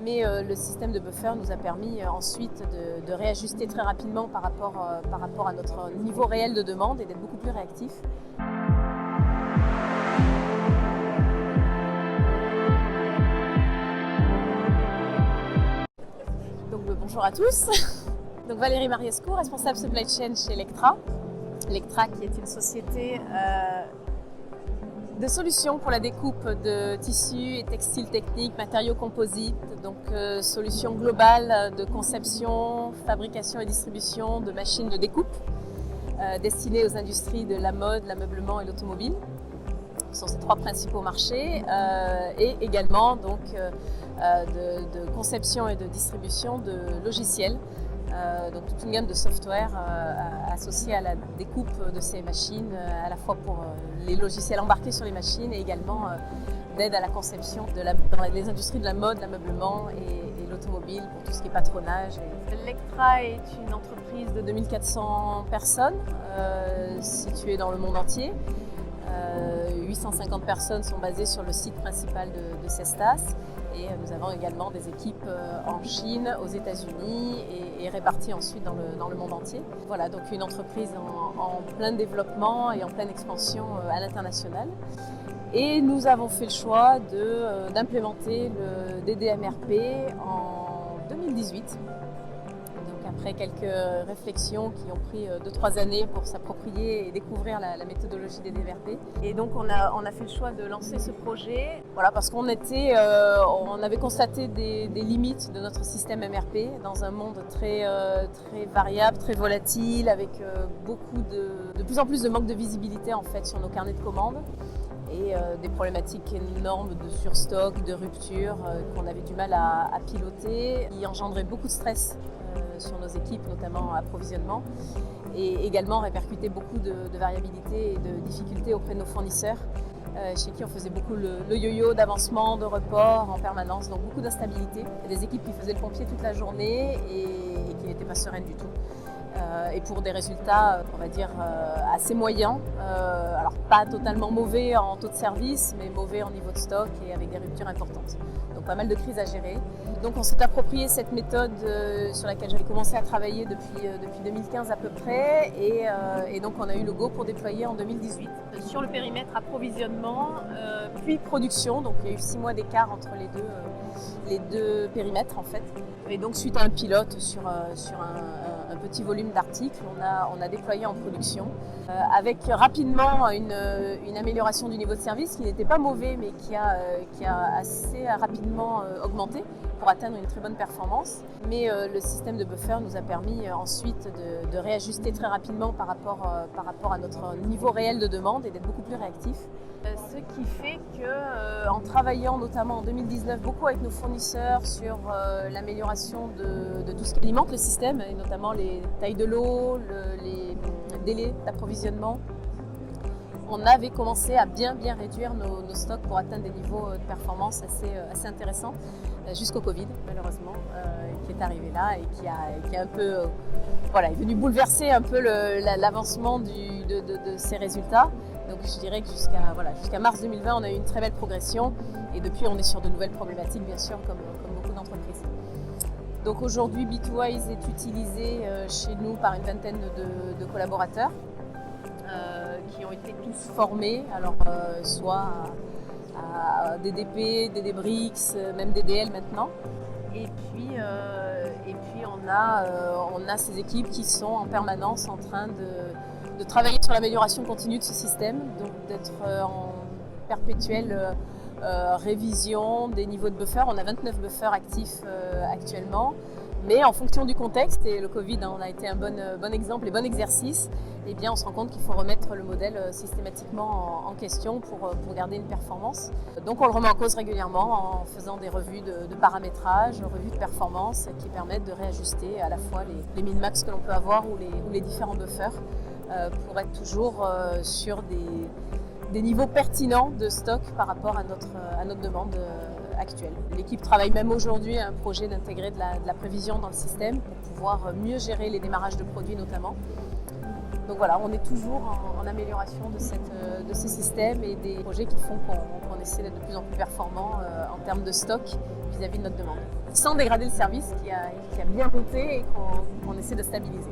Mais le système de buffer nous a permis ensuite de réajuster très rapidement par rapport à notre niveau réel de demande et d'être beaucoup plus réactif. Donc bonjour à tous. Donc Valérie Mariescu, responsable supply chain chez Lectra. Lectra qui est une société de solutions pour la découpe de tissus et textiles techniques, matériaux composites, donc solutions globales de conception, fabrication et distribution de machines de découpe destinées aux industries de la mode, l'ameublement et l'automobile. Ce sont ces trois principaux marchés et également donc, de conception et de distribution de logiciels. Donc toute une gamme de software associée à la découpe de ces machines, à la fois pour les logiciels embarqués sur les machines et également d'aide à la conception dans les industries de la mode, l'ameublement et l'automobile pour tout ce qui est patronage. Lectra est une entreprise de 2400 personnes située dans le monde entier. 850 personnes sont basées sur le site principal de Cestas. Et nous avons également des équipes en Chine, aux États-Unis et réparties ensuite dans le monde entier. Voilà, donc une entreprise en plein développement et en pleine expansion à l'international. Et nous avons fait le choix d'implémenter le DDMRP en 2018. Après quelques réflexions qui ont pris 2-3 années pour s'approprier et découvrir la méthodologie des DDMRP. Et donc on a fait le choix de lancer ce projet parce qu'on avait constaté des limites de notre système MRP dans un monde très variable, très volatile, avec de plus en plus de manque de visibilité en fait sur nos carnets de commandes et des problématiques énormes de surstock, de rupture qu'on avait du mal à piloter, qui engendraient beaucoup de stress sur nos équipes, notamment approvisionnement, et également répercuter beaucoup de variabilité et de difficultés auprès de nos fournisseurs, chez qui on faisait beaucoup le yo-yo d'avancement, de report en permanence, donc beaucoup d'instabilité. Des équipes qui faisaient le pompier toute la journée et qui n'étaient pas sereines du tout. Et pour des résultats, on va dire, assez moyens. Alors pas totalement mauvais en taux de service, mais mauvais en niveau de stock et avec des ruptures importantes. Donc pas mal de crises à gérer. Donc on s'est approprié cette méthode sur laquelle j'avais commencé à travailler depuis 2015 à peu près. Et donc on a eu le go pour déployer en 2018. Sur le périmètre approvisionnement, puis production, donc il y a eu 6 mois d'écart entre les deux périmètres en fait. Et donc suite à un pilote sur un petit volume d'articles, on a déployé en production avec rapidement une amélioration du niveau de service qui n'était pas mauvais mais qui a assez rapidement augmenté pour atteindre une très bonne performance. Mais le système de buffer nous a permis ensuite de réajuster très rapidement par rapport à notre niveau réel de demande et d'être beaucoup plus réactif. Ce qui fait qu'en travaillant notamment en 2019 beaucoup avec nos fournisseurs sur l'amélioration de tout ce qui alimente le système, et notamment les tailles de lot, les délais d'approvisionnement, on avait commencé à bien réduire nos stocks pour atteindre des niveaux de performance assez intéressants, jusqu'au Covid malheureusement, qui est arrivé là et qui a un peu est venu bouleverser un peu l'avancement de ces résultats. Donc je dirais que jusqu'à mars 2020, on a eu une très belle progression et depuis on est sur de nouvelles problématiques bien sûr comme beaucoup d'entreprises. Donc aujourd'hui Bitwise est utilisé chez nous par une vingtaine de collaborateurs qui ont été tous formés, alors soit à DDP, DDBricks, même DDL maintenant. Et puis on a ces équipes qui sont en permanence en train de travailler sur l'amélioration continue de ce système, donc d'être en perpétuelle révision des niveaux de buffer. On a 29 buffers actifs actuellement, mais en fonction du contexte, et le Covid en a été un bon exemple et bon exercice, eh bien on se rend compte qu'il faut remettre le modèle systématiquement en question pour garder une performance. Donc on le remet en cause régulièrement en faisant des revues de paramétrage, revues de performance qui permettent de réajuster à la fois les min-max que l'on peut avoir ou les différents buffers pour être toujours sur des niveaux pertinents de stock par rapport à notre demande actuelle. L'équipe travaille même aujourd'hui à un projet d'intégrer de la prévision dans le système pour pouvoir mieux gérer les démarrages de produits notamment. Donc voilà, on est toujours en amélioration de ces systèmes et des projets qui font qu'on essaie d'être de plus en plus performant en termes de stock vis-à-vis de notre demande, sans dégrader le service qui a bien monté et qu'on essaie de stabiliser.